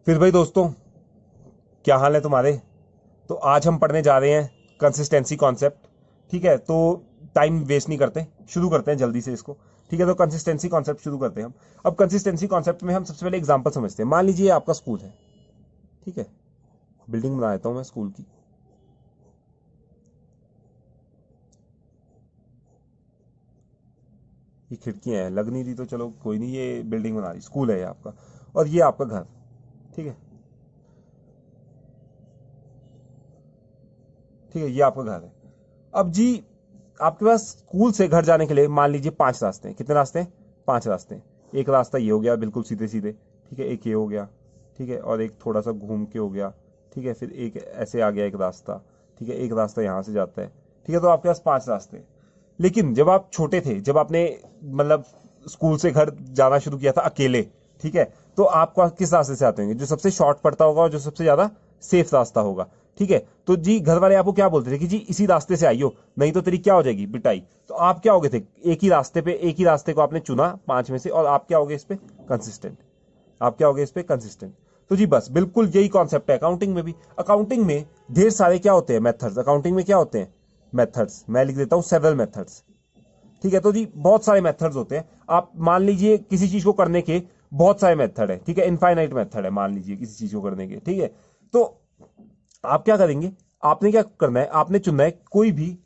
फिर भाई दोस्तों, क्या हाल है तुम्हारे। तो आज हम पढ़ने जा रहे हैं कंसिस्टेंसी कॉन्सेप्ट। ठीक है, तो टाइम वेस्ट नहीं करते, शुरू करते हैं जल्दी से इसको। ठीक है, तो कंसिस्टेंसी कॉन्सेप्ट शुरू करते हैं हम। अब कंसिस्टेंसी कॉन्सेप्ट में हम सबसे पहले एग्जांपल समझते हैं। मान लीजिए आपका स्कूल है। ठीक है, बिल्डिंग बना देता हूं मैं स्कूल की। ये खिड़कियां हैं, लग नहीं रही तो चलो कोई नहीं, ये बिल्डिंग बना रही, स्कूल है ये आपका। और ये आपका घर। ठीक है, ठीक है, ये आपका घर है। अब जी, आपके पास स्कूल से घर जाने के लिए मान लीजिए 5 रास्ते हैं। कितने रास्ते हैं? 5 रास्ते हैं। एक रास्ता ये हो गया बिल्कुल सीधे सीधे। ठीक है, एक ये हो गया। ठीक है, और एक थोड़ा सा घूम के हो गया। ठीक है, फिर एक ऐसे आ गया एक रास्ता। ठीक है, एक रास्ता यहाँ से जाता है। ठीक है, तो आपके पास 5 रास्ते हैं। लेकिन जब आप छोटे थे, जब आपने मतलब स्कूल से घर जाना शुरू किया था अकेले, ठीक है, तो आप किस रास्ते से आते होंगे? जो सबसे शॉर्ट पड़ता होगा और जो सबसे ज्यादा सेफ रास्ता होगा। ठीक है, तो जी घर वाले आपको क्या बोलते थे कि जी इसी रास्ते से आइयो, नहीं तो तेरी क्या हो जाएगी, पिटाई। तो आप क्या हो गए थे, एक ही रास्ते पे, एक ही रास्ते को आपने चुना 5 में से, और आप क्या हो गए इस पे? कंसिस्टेंट। आप क्या हो गए इस पे? कंसिस्टेंट। तो जी बस बिल्कुल यही कॉन्सेप्ट है अकाउंटिंग में भी। अकाउंटिंग में ढेर सारे क्या होते हैं? मेथड्स। अकाउंटिंग में क्या होते हैं? मेथड्स। मैं लिख देता हूं सेवरल मेथड्स। ठीक है, तो जी बहुत सारे मेथड्स होते हैं। आप मान लीजिए किसी चीज को करने के बहुत सारे मेथड है। ठीक है, इनफाइनाइट मेथड है मान लीजिए किसी चीज को करने के। ठीक है, तो आप क्या करेंगे? आपने क्या करना है? आपने चुनना है कोई भी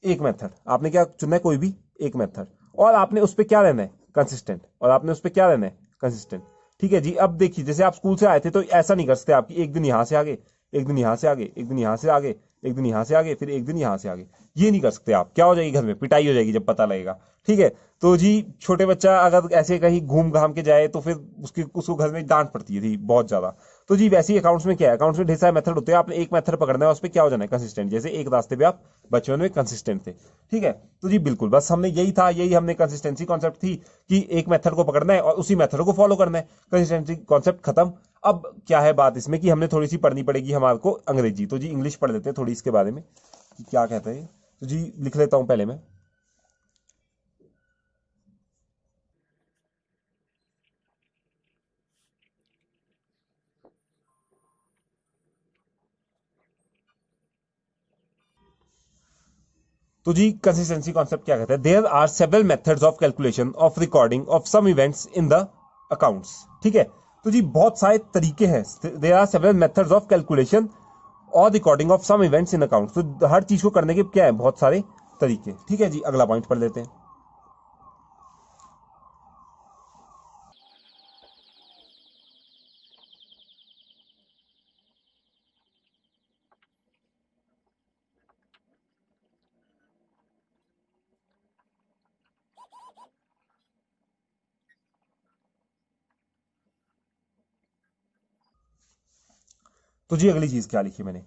एक मेथड। आपने क्या चुनना है? कोई भी एक मेथड। और आपने उस पर क्या रहना है? कंसिस्टेंट। और आपने उस पर क्या रहना है? कंसिस्टेंट। ठीक है जी, अब देखिए जैसे आप स्कूल से आए थे तो ऐसा नहीं कर सकते आपकी एक दिन यहां से आगे, एक दिन यहां से आगे, एक दिन यहां से आगे, एक दिन यहां से आगे, फिर एक दिन यहां से आगे। ये नहीं कर सकते आप। क्या हो जाएगी? घर में पिटाई हो जाएगी जब पता लगेगा। ठीक है, तो जी छोटे बच्चा अगर ऐसे कहीं घूम घाम के जाए तो फिर उसकी उसको घर में डांट पड़ती है थी बहुत ज्यादा। तो जी वैसे ही अकाउंट्स में क्या है? अकाउंट्स में ढेर सारे मेथड होते हैं, आपने एक मेथड पकड़ना है, उस पर क्या हो जाना है? कंसिस्टेंट। जैसे एक रास्ते पे आप बचपन में कंसिस्टेंट थे। ठीक है, तो जी बिल्कुल बस हमने यही था, यही हमने कंसिस्टेंसी कॉन्सेप्ट थी कि एक मेथड को पकड़ना है और उसी मेथड को फॉलो करना है। कंसिस्टेंसी कॉन्सेप्ट खत्म। अब क्या है बात इसमें कि हमने थोड़ी सी पढ़नी पड़ेगी हमारे को अंग्रेजी। तो जी इंग्लिश पढ़ लेते हैं थोड़ी इसके बारे में कि क्या कहते हैं। तो जी लिख लेता हूं पहले मैं। तो जी कंसिस्टेंसी कॉन्सेप्ट क्या कहता है? There are several methods of calculation of recording of some events in the accounts. ठीक है, तो जी बहुत सारे तरीके हैं। There are several methods of calculation और recording of some events in accounts. तो हर चीज को करने के क्या है? बहुत सारे तरीके। ठीक है जी, अगला पॉइंट पढ़ लेते हैं। तो जी अगली चीज क्या लिखी मैंने?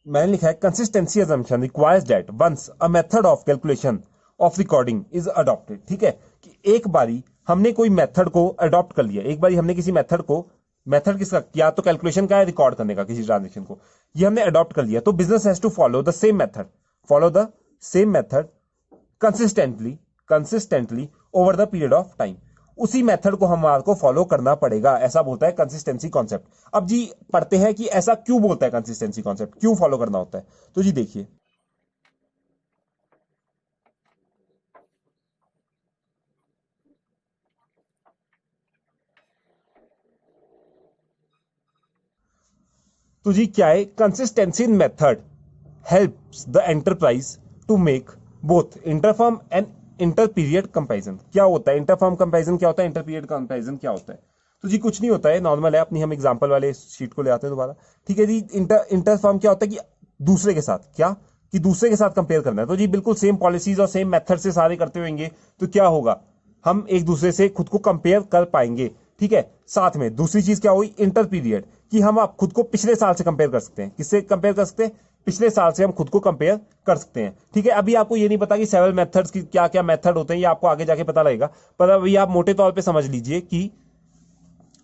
मैंने लिखा है consistency assumption requires that once a method of calculation of recording is adopted. ठीक है, कि एक बारी हमने कोई मेथड को अडॉप्ट कर लिया, एक बारी हमने किसी मेथड को, मेथड किसका? क्या तो कैलकुलेशन का है, रिकॉर्ड करने का किसी ट्रांजेक्शन को, ये हमने अडॉप्ट कर लिया, तो business has to follow the same method, follow the same method consistently, consistently over the period of time. उसी मेथड को हमारे को फॉलो करना पड़ेगा, ऐसा बोलता है कंसिस्टेंसी कॉन्सेप्ट। अब जी पढ़ते हैं कि ऐसा क्यों बोलता है कंसिस्टेंसी कॉन्सेप्ट, क्यों फॉलो करना होता है। तो जी देखिए, तो जी क्या है? Consistency in method helps the enterprise to make both interfirm and inter period comparison. क्या होता है इंटरफर्म कंपेरिजन? क्या होता है इंटर पीरियड कंपेरिजन? क्या होता है? तो जी कुछ नहीं होता है, नॉर्मल है, अपनी हम एग्जांपल वाले शीट को ले आते हैं दोबारा। ठीक है जी, इंटरफर्म क्या होता है? कि दूसरे के साथ क्या, कि दूसरे के साथ कंपेयर करना है। तो जी बिल्कुल सेम पॉलिसीज और सेम मेथड से सारे करते होंगे तो क्या होगा? हम एक दूसरे से खुद को कंपेयर कर पाएंगे। ठीक है, साथ में दूसरी चीज क्या हुई? इंटर पीरियड, कि हम आप खुद को पिछले साल से कंपेयर कर सकते हैं। किससे कंपेयर कर सकते हैं? पिछले साल से हम खुद को कंपेयर कर सकते हैं। ठीक है, अभी आपको ये नहीं पता कि सेवरल मेथड्स की क्या क्या मेथड होते हैं, ये आपको आगे जाके पता लगेगा। पर अभी आप मोटे तौर पे समझ लीजिए कि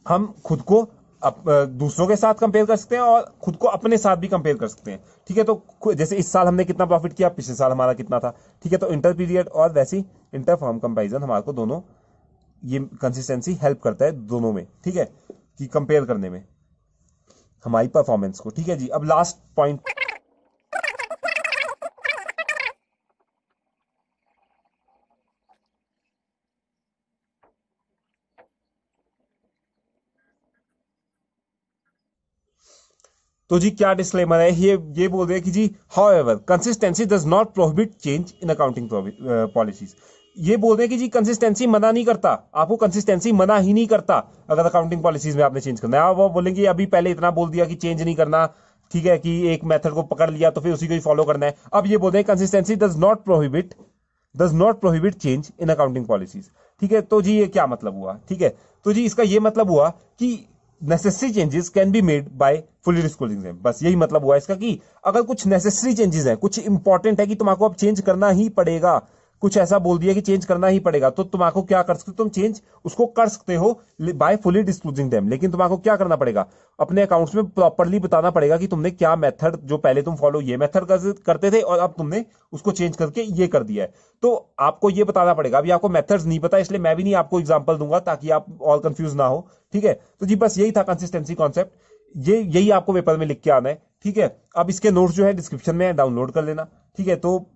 हम खुद को दूसरों के साथ कंपेयर कर सकते हैं और खुद को अपने साथ भी कंपेयर कर सकते हैं। ठीक है, तो जैसे इस साल हमने कितना प्रॉफिट किया, पिछले साल हमारा कितना था। ठीक है, तो इंटर पीरियड और वैसी इंटर फर्म कंपेरिजन हमारे को दोनों, ये कंसिस्टेंसी हेल्प करता है दोनों में। ठीक है, कि कंपेयर करने में। हमारी परफॉर्मेंस को। ठीक है जी, अब लास्ट पॉइंट। तो जी क्या डिस्क्लेमर है, ये बोल रहे हैं कि जी however consistency does not prohibit change in accounting policies. ये बोल रहे हैं कि जी कंसिस्टेंसी मना नहीं करता, आपको कंसिस्टेंसी मना ही नहीं करता अगर अकाउंटिंग पॉलिसीज में आपने चेंज करना है। वो बोलेंगे अभी पहले इतना बोल दिया कि चेंज नहीं करना, ठीक है, कि एक मेथड को पकड़ लिया तो फिर उसी को ही फॉलो करना है। अब ये बोल रहे हैं consistency does not prohibit change in accounting policies. ठीक है, तो जी ये क्या मतलब हुआ? ठीक है, तो जी इसका ये मतलब हुआ कि necessary changes can be made by fully disclosing them. बस यही मतलब हुआ इसका कि अगर कुछ नेसेसरी चेंजेस हैं, कुछ इंपॉर्टेंट है कि तुमको अब चेंज करना ही पड़ेगा, कुछ ऐसा बोल दिया कि चेंज करना ही पड़ेगा, तो तुमको क्या कर सकते हो, तुम चेंज उसको कर सकते हो बाय फुली डिस्क्लोजिंग देम। लेकिन तुमको क्या करना पड़ेगा, अपने अकाउंट्स में प्रॉपरली बताना पड़ेगा कि तुमने क्या मेथड, जो पहले तुम फॉलो ये मेथड करते थे और अब तुमने उसको चेंज करके ये कर दिया है, तो आपको ये बताना पड़ेगा। अभी आपको मेथड्स नहीं पता, इसलिए मैं भी नहीं आपको एग्जांपल दूंगा ताकि आप और कंफ्यूज ना हो। ठीक है, तो जी बस यही था कंसिस्टेंसी कॉन्सेप्ट, यही आपको पेपर में लिख के आना है। ठीक है, अब इसके नोट्स जो है डिस्क्रिप्शन में डाउनलोड कर लेना। ठीक है, तो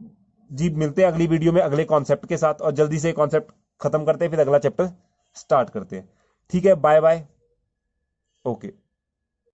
जी मिलते हैं अगली वीडियो में अगले कॉन्सेप्ट के साथ, और जल्दी से कॉन्सेप्ट खत्म करते हैं, फिर अगला चैप्टर स्टार्ट करते हैं। ठीक है, बाय बाय। ओके।